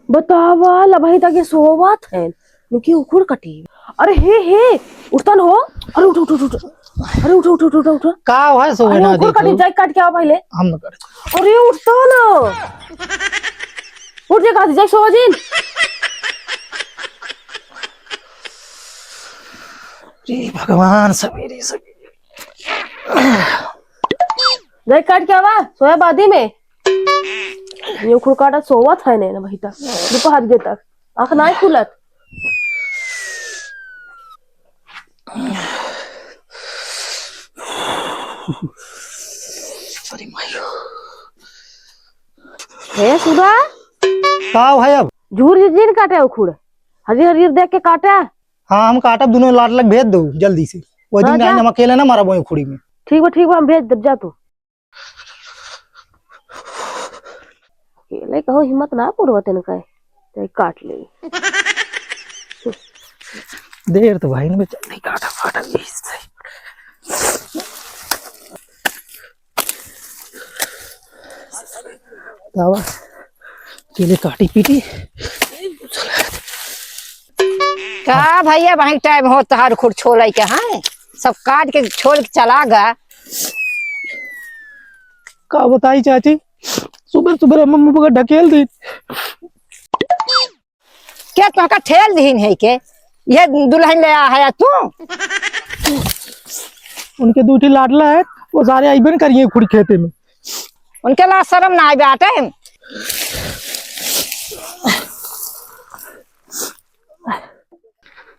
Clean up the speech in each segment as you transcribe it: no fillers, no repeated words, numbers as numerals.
बतावा लभाई तक सोवत है नुकी उखुड़ कटी। अरे हे उठता न हो। अरे उठ उठ उठ उठ। अरे उठ उठ उठ उठ उठ। का है सो अरे ना उखुड़ कटी जाए काट के आओ पहले। हम न करे। अरे उठता ना। उठ जा काट जाए सोवा जिन। जी भगवान सवेरे जाए काट के आवा सोया बादी में ये उखुड़ काटा सोवत है ने ना भाई तक दोपहर के तक आंख ना खुलत। अरे मायो हे सुधा का है अब झूर जिन काटे उखुड़ हरियर हरियर देख के काटे। हाँ हम काटब दोनों लाट लग भेज दो जल्दी से वो दिन हाँ, हम अकेले ना मारा बोए खुड़ी में। ठीक बा हम भेज दब जा तू अकेले कहो हिम्मत ना पुरवत न कहे ते काट ले। देर तो भाई ने जल्दी काटा फाटा दावा केले काटी पीटी का भैया भाई टाइम हो तहार खुर छोले के हैं सब काट के छोड़ के चला गा। का बताई चाची सुबह सुबह मम्मी को ढकेल दी क्या तो का ठेल दीन है के ये दुल्हन ले आ है तू उनके दूठी लाडला है वो सारे आईबन करिए खुड़ी खेते में उनके ला शर्म ना आवे आटे।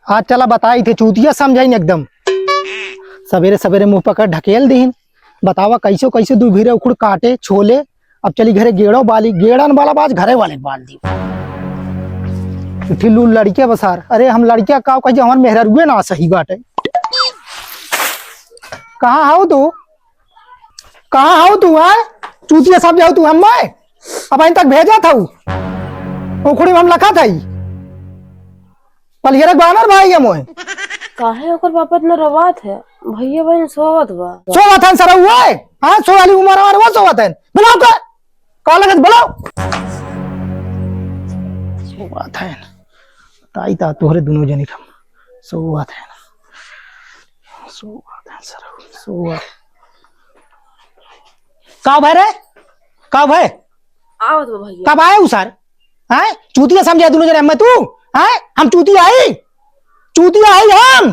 आज चला बताई थे चूतिया समझाई एकदम सवेरे सवेरे मुंह पकड़ ढकेल दीन बतावा कैसे कैसे दू भीरे उखड़ काटे छोले। अब चली घरे गेड़ो बाली गेड़न वाला बाज घरे वाले बाल दी फिलू लड़किया बसार। अरे हम लड़किया का कही हमार मेहरुए ना सही बात है। कहाँ हाउ तू है चूतिया सब जाओ तू हम मैं अब अभी तक भेजा था उखड़ी में हम लखा था पलियरक बानर भाई है मोए काहे ओकर पापा इतना रवात है भैया बहन सोवत बा सोवत है सर हुआ है। हाँ सो वाली उम्र हमारे वो सोवत है बुलाओ का कॉल लगत बुलाओ सोवत है ताई ता तोहरे दोनों जने का सोवत है सर सोवत का भाई रे का भाई आवत बा भैया कब आए उसार हैं चूतिया समझा दोनों जने मैं तू हैं हम चूतिया आई हम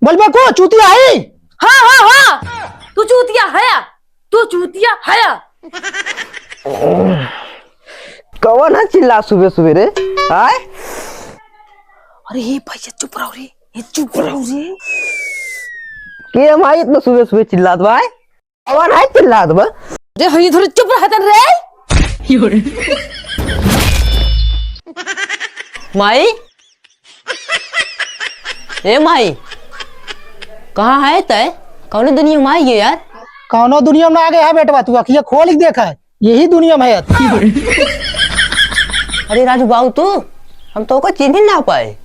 बोलबे को चूतिया आई। हाँ तू चूतिया हया कौन है चिल्ला सुबह सुबह रे आए। अरे ये भैया चुप रहो रे के माई इतना सुबह सुबह चिल्लात बा कौन है चिल्लात बा रे हई थोड़ी चुप रहतन रे माई ए माई कहाँ है तय कौन दुनिया में आई है यार। कौनो दुनिया में आ गया है बेटवा तू अखिया खोल के देखा है यही दुनिया में है। अरे राजू बाबू तू हम तो को चिन्ह ना पाए।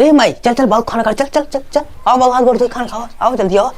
ए माई चल बाबू खाना खा चल आओ बाबू हाथ गोड़ धो खाना खाओ आओ जल्दी आओ